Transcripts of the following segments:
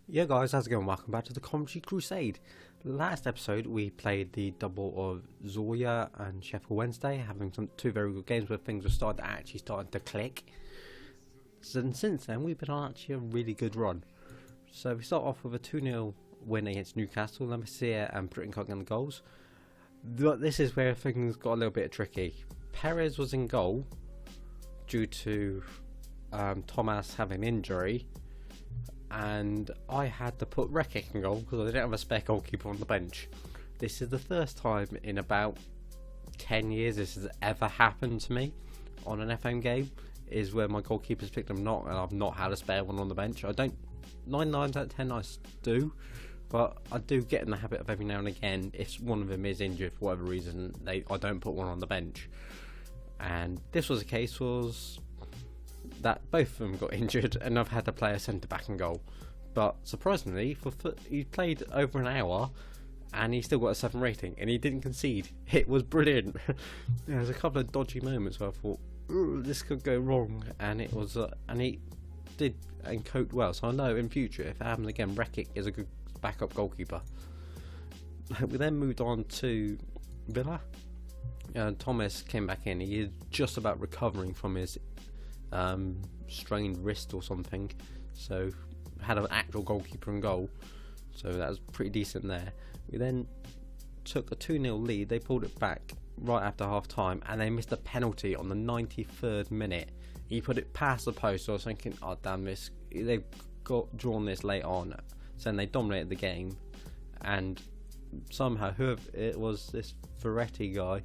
Yeah guys, how's it going? Welcome back to the Coventry Crusade. Last episode we played the double of Zoya and Sheffield Wednesday, having two very good games where things were starting to click. So since then we've been on actually a really good run. So we start off with a 2-0 win against Newcastle, Lamasier and Britton in the goals. This is where things got a little bit tricky. Perez was in goal due to Thomas having an injury, and I had to put Rekik in goal because I didn't have a spare goalkeeper on the bench. This is the first time in about 10 years this has ever happened to me on an FM game, is where my goalkeeper's picked them not, and I've not had a spare one on the bench. I don't, 9 times out of 10 I do, but I do get in the habit of every now and again, if one of them is injured for whatever reason, I don't put one on the bench. And this was a case was that both of them got injured and I've had to play a centre back in goal. But surprisingly, he played over an hour and he still got a 7 rating and he didn't concede. It was brilliant. There was a couple of dodgy moments where I thought, this could go wrong, and it was and he did and coped well. So I know in future if it happens again, Rekik is a good backup goalkeeper. We then moved on to Villa. Thomas came back in. He is just about recovering from his strained wrist or something, so had an actual goalkeeper in goal, so that was pretty decent there. We then took a 2-0 lead. They pulled it back right after half time and they missed a penalty on the 93rd minute. He put it past the post, so I was thinking, oh damn, this, they've got drawn this late on, so then they dominated the game, and somehow whoever it was, this Ferretti guy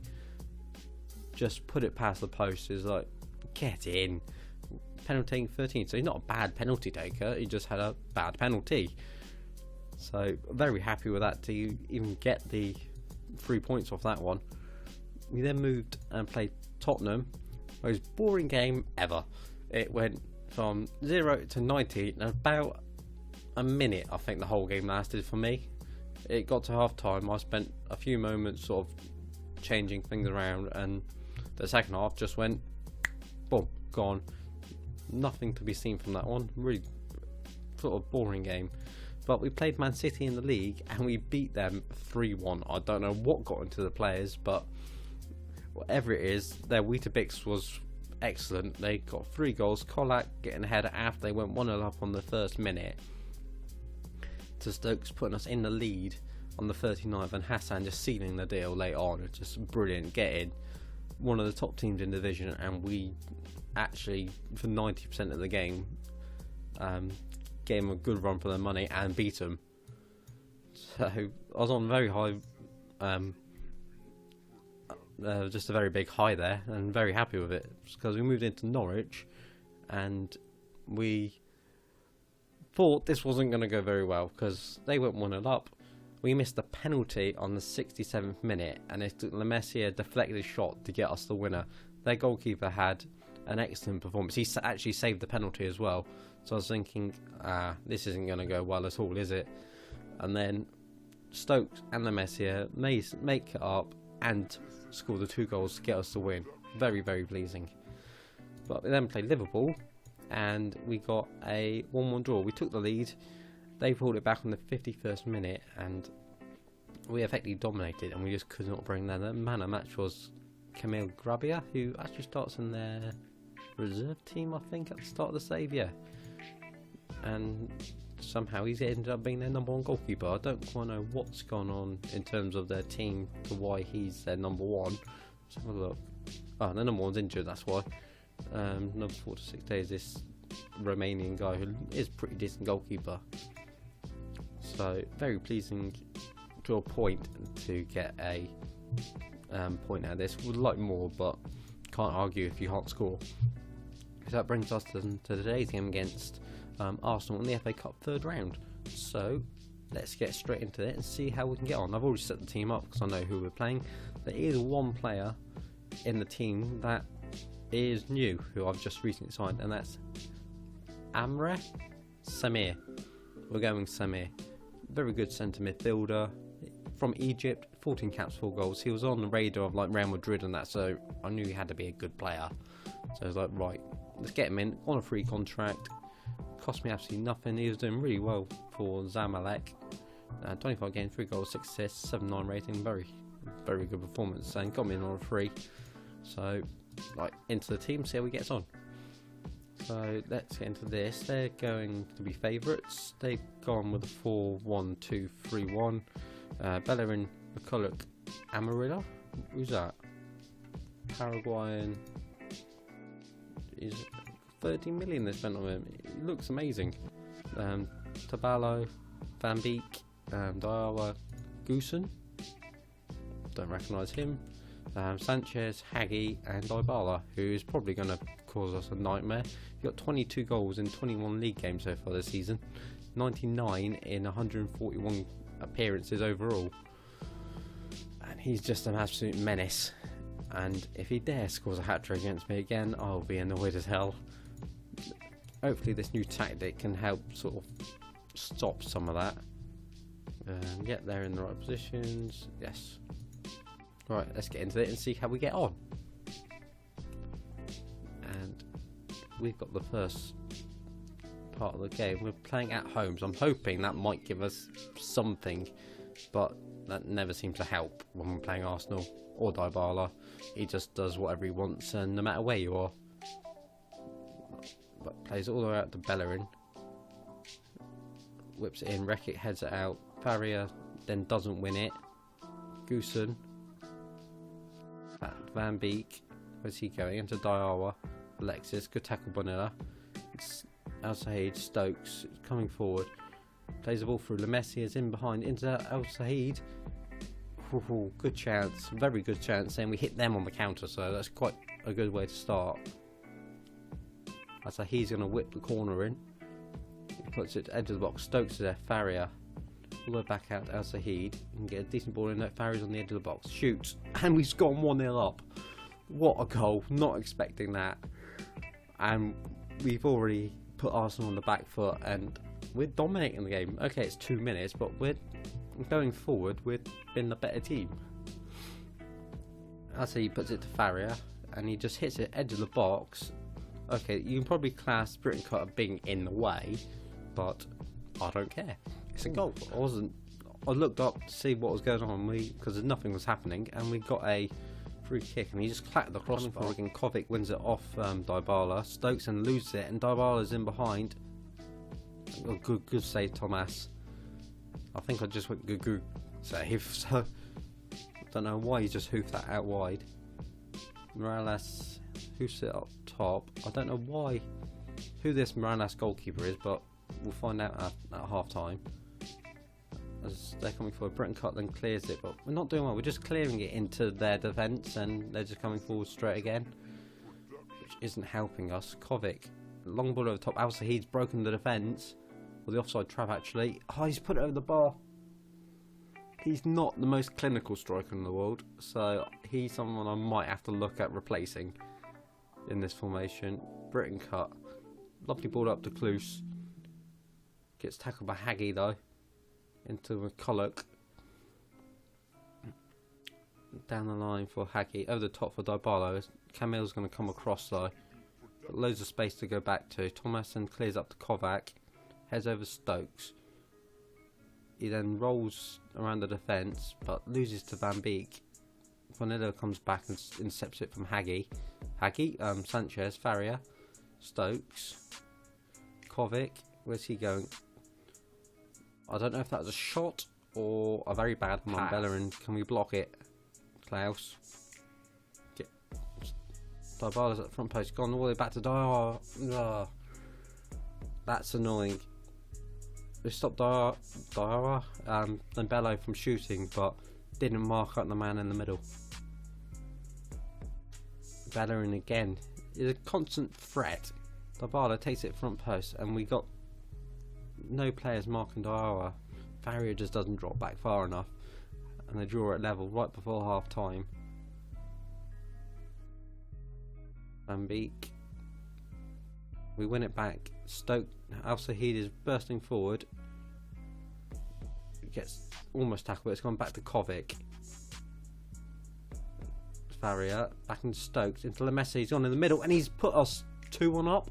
just put it past the post. Is like, get in. Penalty 13, so he's not a bad penalty taker, he just had a bad penalty. So very happy with that to even get the 3 points off that one. We then moved and played Tottenham. Most boring game ever. It went from 0 to 90 in about a minute. I think the whole game lasted for me. It got to half time, I spent a few moments sort of changing things around, and the second half just went boom, gone. Nothing to be seen from that one. Really sort of boring game. But we played Man City in the league and we beat them 3-1. I don't know what got into the players, but whatever it is, their Weetabix was excellent. They got 3 goals. Kolak getting ahead after they went 1-0 up on the first minute to Stokes, putting us in the lead on the 39th, and Hassan just sealing the deal late on. It's just brilliant, getting one of the top teams in the division, and we actually for 90% of the game gave them a good run for their money and beat them. So I was on very high, just a very big high there, and very happy with it, because we moved into Norwich and we thought this wasn't going to go very well because they went 1-0 up. We missed a penalty on the 67th minute, and it took Lamasier deflected a shot to get us the winner. Their goalkeeper had an excellent performance. He actually saved the penalty as well. So I was thinking, this isn't going to go well at all, is it? And then Stokes and Lamasier make it up and score the 2 goals to get us the win. Very, very pleasing. But we then played Liverpool and we got a 1-1 draw. We took the lead. They pulled it back on the 51st minute and we effectively dominated, and we just could not bring them. The man of match was Camille Grabia, who actually starts in their reserve team, I think, at the start of the save, yeah. And somehow he's ended up being their number 1 goalkeeper. I don't quite know what's gone on in terms of their team to why he's their number 1. Let's have a look. Oh, their number 1's injured, that's why. Another 4 to 6 days, this Romanian guy who is pretty decent goalkeeper. So very pleasing to a point to get a point out of this. Would like more, but can't argue if you can't score. So that brings us to today's game against Arsenal in the FA Cup 3rd round. So let's get straight into it and see how we can get on. I've already set the team up because I know who we're playing. There is one player in the team that is new, who I've just recently signed, and that's Amre Samir. We're going Samir. Very good centre midfielder from Egypt, 14 caps, 4 goals. He was on the radar of like Real Madrid and that, so I knew he had to be a good player. So I was like, right, let's get him in on a free contract. cost me absolutely nothing. He was doing really well for Zamalek. 25 games, 3 goals, 6 assists, 7.9 rating. Very good performance, and got me an on a free. So, like, into the team, see how he gets on. So let's get into this. They're going to be favourites. They've gone with a 4-1-2-3-1. Bellerin, McCulloch, Amarilla. Who's that? Paraguayan. Is 30 million they spent on him. It looks amazing. Tabalo, Van Beek, Diawa, Goosen. Don't recognise him. Sanchez, Hagi, and Dybala, who is probably going to cause us a nightmare. He got 22 goals in 21 league games so far this season, 99 in 141 appearances overall, and he's just an absolute menace. And if he dare scores a hat-trick against me again, I'll be annoyed as hell. Hopefully this new tactic can help sort of stop some of that. Yeah, they're in the right positions. Yes. Right, let's get into it and see how we get on. And we've got the first part of the game. We're playing at home, so I'm hoping that might give us something, but that never seems to help when we're playing Arsenal or Dybala. He just does whatever he wants, and no matter where you are. But plays it all the way out to Bellerin. Whips it in, Rekik heads it out. Faria then doesn't win it. Goosen. Van Beek, where's he going? Into Diawa, Alexis, good tackle Bonilla. Al Said, Stokes coming forward, plays the ball through. Lemessi is in behind into Al Said. Good chance, very good chance, and we hit them on the counter, so that's quite a good way to start. Al Said's going to whip the corner in. He puts it to edge of the box. Stokes is there, Faria. All the way back out to Al Said. You can get a decent ball in there. Faria's on the edge of the box. Shoots. And we've gone 1-0 up. What a goal. Not expecting that. And we've already put Arsenal on the back foot and we're dominating the game. Okay, it's 2 minutes, but we're going forward. We've been the better team. Al Said puts it to Faria and he just hits it edge of the box. Okay, you can probably class Britain Cutter being in the way, but I don't care. It's a goal. I looked up to see what was going on because nothing was happening, and we got a free kick, and he just clacked the crossbar. Again, Kovic wins it off Dybala. Stokes and loses it, and Dybala's in behind. Oh, good save, Thomas. I think I just went good save, so I don't know why he just hoofed that out wide. Morales hoofs it up top. I don't know who this Morales goalkeeper is, but we'll find out at half time. As they're coming forward, Britain Cut then clears it, but we're not doing well. We're just clearing it into their defence, and they're just coming forward straight again, which isn't helping us. Kovic, long ball over the top. Al Said's broken the defence, or the offside trap actually. Oh, he's put it over the bar. He's not the most clinical striker in the world, so he's someone I might have to look at replacing in this formation. Britain Cut, lovely ball up to Klose. Gets tackled by Hagi though. Into McCulloch. Down the line for Hagi. Over the top for Dybala. Camille's going to come across though. Got loads of space to go back to. Thomason clears up to Kovac. Heads over Stokes. He then rolls around the defence but loses to Van Beek. Bonilla comes back and intercepts it from Hagi. Sanchez, Faria, Stokes, Kovic. Where's he going? I don't know if that was a shot or a very bad one. Bellerin, can we block it? Klaus. Dybala's at the front post, gone all the way back to Diarra. That's annoying. We stopped Diarra and Bello from shooting, but didn't mark up the man in the middle. Bellerin again is a constant threat. Dybala takes it front post, and we got no players marking Diarra. Faria just doesn't drop back far enough, and they draw at level right before half time. Van Beek. We win it back. Al Said is bursting forward. Gets almost tackled, but it's gone back to Kovic. Faria back into Stokes, into Lemessi. He's gone in the middle, and he's put us 2-1 up.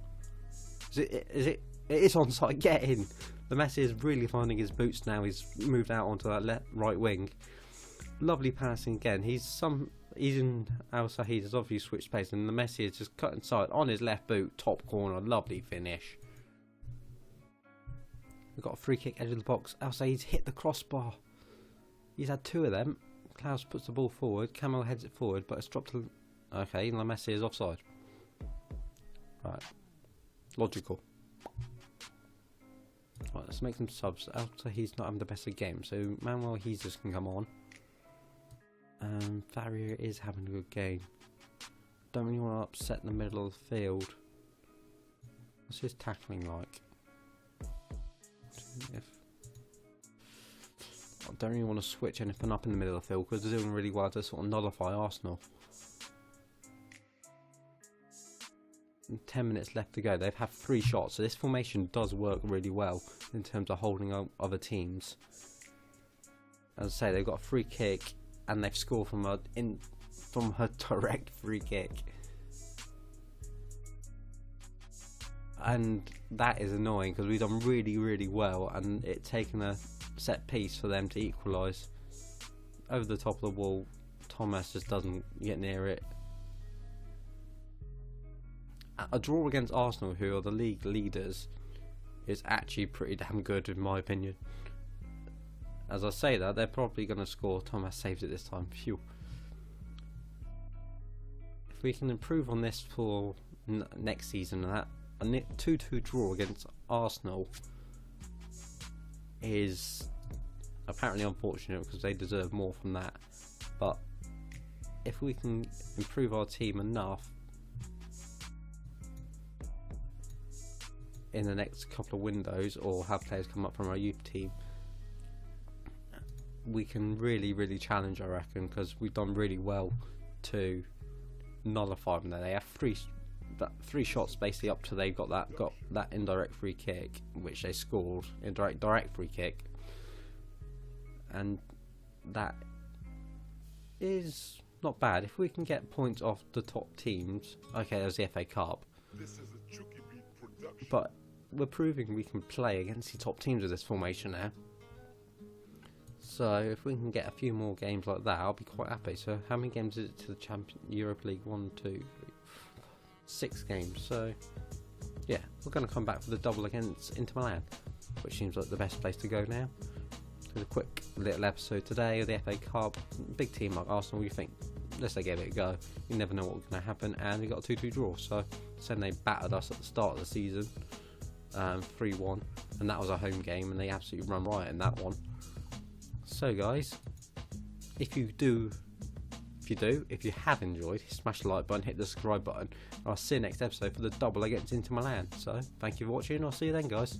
Is It is onside. Get in. The Messi is really finding his boots now. He's moved out onto that right wing. Lovely passing again. He's in Al Sahid has obviously switched pace, and the Messi is just cut inside on his left boot, top corner. Lovely finish. We've got a free kick edge of the box. Al Sahid's hit the crossbar. He's had 2 of them. Klaus puts the ball forward. Camel heads it forward, but it's dropped to... Okay, and the Messi is offside. Right. Logical. Right, let's make some subs. After he's not having the best of game, so Manuel Jesus can come on. Farrier is having a good game. Don't really want to upset the middle of the field. What's his tackling like? I don't really want to switch anything up in the middle of the field because they're doing really well to sort of nullify Arsenal. 10 minutes left to go. They've had 3 shots, so this formation does work really well in terms of holding up other teams. As I say, they've got a free kick and they've scored from a direct free kick, and that is annoying because we've done really well, and it's taken a set piece for them to equalise. Over the top of the wall, Thomas just doesn't get near it. A draw against Arsenal, who are the league leaders, is actually pretty damn good in my opinion. As I say that, they're probably going to score. Thomas saved it this time. Phew. If we can improve on this for next season, a 2-2 draw against Arsenal is apparently unfortunate because they deserve more from that. But if we can improve our team enough in the next couple of windows, or have players come up from our youth team, we can really challenge, I reckon, because we've done really well to nullify them there. They have 3 shots basically up to they got that indirect free kick, which they scored, direct free kick, and that is not bad. If we can get points off the top teams, okay, there's the FA Cup, but we're proving we can play against the top teams with this formation now. So if we can get a few more games like that, I'll be quite happy. So how many games is it to the Europa League? 1, 2, 3, 6 games. So yeah, we're going to come back for the double against Inter Milan, which seems like the best place to go now. So a quick little episode today of the FA Cup. Big team like Arsenal, you think, let's give it a go. You never know what's going to happen, and we got a 2-2 draw. So saying they battered us at the start of the season, 3-1, and that was a home game, and they absolutely run riot in that one. So guys, if you have enjoyed, smash the like button, hit the subscribe button, and I'll see you next episode for the double against Inter Milan. So thank you for watching, I'll see you then guys.